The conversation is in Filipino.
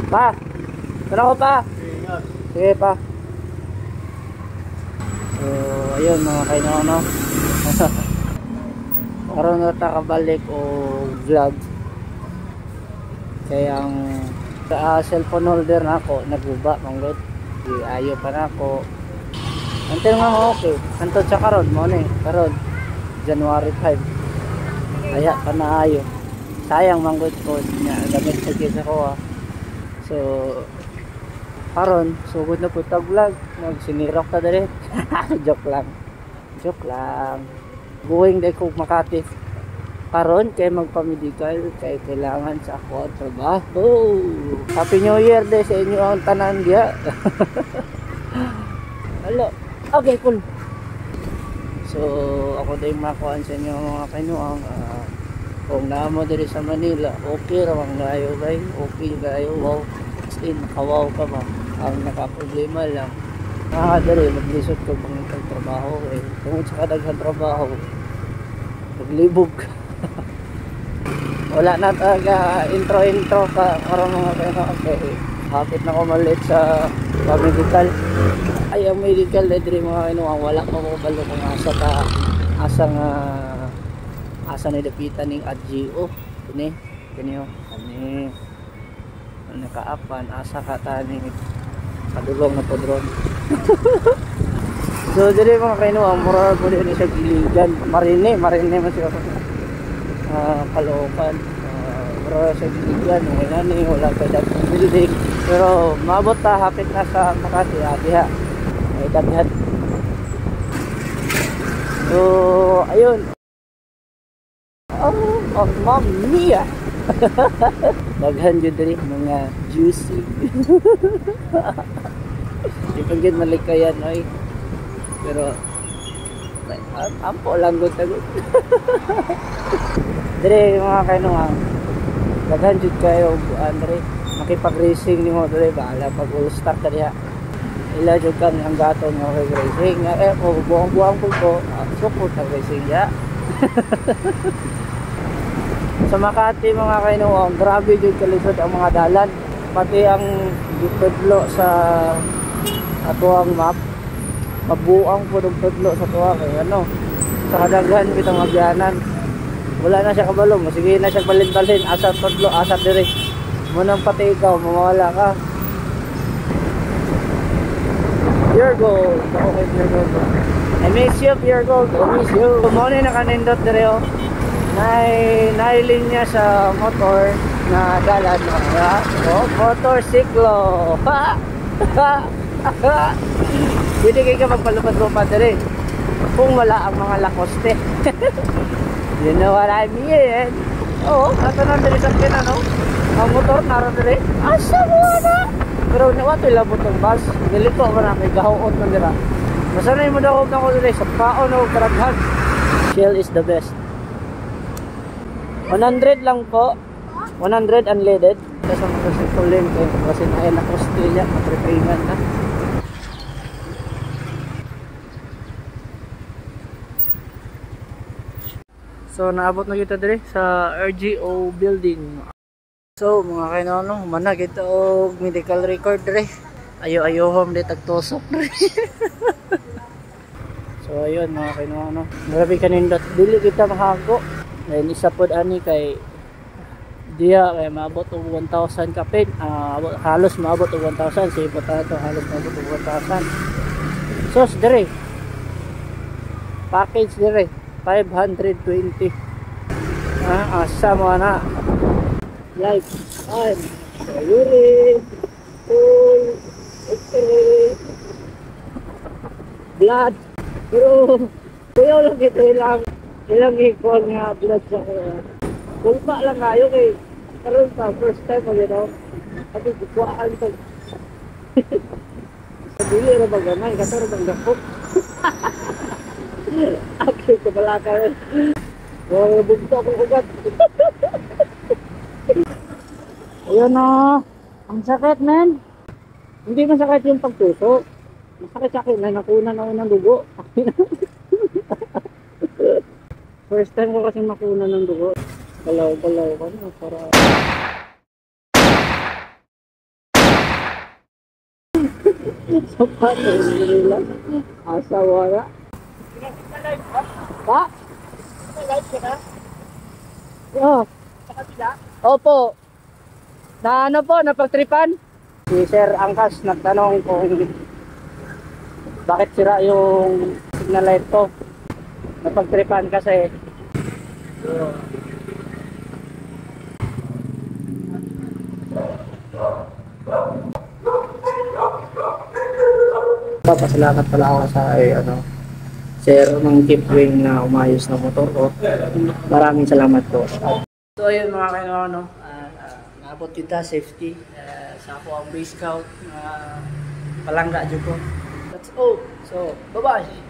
Pa, tara ko pa. Sige pa. So, ayun mga kainono. Karon na ta kabalik o vlog. Kaya ang cellphone holder na ako naguba manggod. Di ayo pa na ako. Until nga okay. Anto sa karon mo ni karon January 5. Aya pa na ayo. Sayang manggod ko niya gamit sa kisa ko. So karon sugod na po ta vlog. Magsinirok ta dere. Joke lang. Going day ko Makati karon kay magpa-medical kay kailangan sa ako ang trabaho. Happy New Year day sa inyo ang tanan dia. Hello. Okay, cool. So ako day makuan sa inyo mga kainuang kung naamo diri sa Manila, okay ra ang gayo bay. Okay gayo. Wow. In kawaw ka ba? Ang nakaproblema lang dali maglisod ko pang trabaho eh. Tungod sa kadaghan trabaho maglibog. Wala na talaga intro ka karon mga kaya okay. Hapit na ko malit sa medical. Ay ang medical na diri mga kainuang wala pa ko balo kung asa na dapitan ning AGO kini nakaapan asa ka tani kadulong na podron. So dili mga kainuang mura ko din sa giligan marine man siya Caloocan mura sa giligan wala pa dapat building pero maabot ta hapit na sa Makati diha ay daghan. So ayun mamma mia. Daghan jud diri mga juicy. Di pa gid malikayan oy. Pero ampo lang gud tagod. Dire mga kainuang daghan jud kayo andre makipag-racing nimo dire bahala pag all start ta diha. Ila jud kang hanggaton nga kay racing buang-buang ko support ang racing ya. Sa Makati mga kainuang grabe jud kalisod ang mga dalan pati ang gitudlo sa atuang map mabuang po ng tudlo sa tuwa kay sa kadaghan kitang magyanan wala na siya kabalo sige na siya balin-balin asa tudlo asa dire munang pati ikaw mawala ka. Pure gold okay pure gold I miss you pure gold I miss you mo na nakanindot dire nailinya sa motor na dalan motorsiklo. Hindi kayo magpalupad-lupad rin kung wala ang mga lakoste. You know what I mean? Oo, ato na rin sa akin ang motor naroon rin asa mo na pero nawato ilabot ang bus nilito ako na may gahuot na nila masanay mo daw ako rin sa paon o karaghan. Shell is the best. 100 lang po 100 unleaded kasi magkasikulim kasi na lakoste niya matripingan na. So naabot na kita dire sa RGO building. So mga kainono, mana kita og medical record dire. Ayo-ayohom di tagtusok dire. So ayun mga kainono, grabe kanindot dili kita mahago. Then isa pod ani kay diya kay maabot og 1,000 kapin. Halos maabot og 1,000 si potato halos maabot og 1,000. So dire. Package dire 520. Asa mo na life on urine full x-ray blood pero kuya lang ito ilang equal nga blood sa kuya kulpa lang kayo kay karon pa first time mo at ikuhaan ito dili ra ba gamay katoro bang dakop. Ako ko pala ka rin. Bugto akong ugat. Ayun ang sakit men. Hindi masakit yung pagtuso. Masakit sa akin na nakuna na unang dugo. First time ko kasi makuna ng dugo. Galaw-galaw ka na para Sapatos nila. Asawa na. Pa? Oh. Opo. Na ano po, napagtripan? Si Sir Angkas nagtanong kung bakit sira yung signal light ko. Napagtripan kasi. Papasalamat pala ako sa Sir ng Keepwing na umayos ng motor ko. Maraming salamat po. So ayun mga kaibigan, naabot kita safety sa ako ang base scout palangga dyan ko. That's all. So bye bye.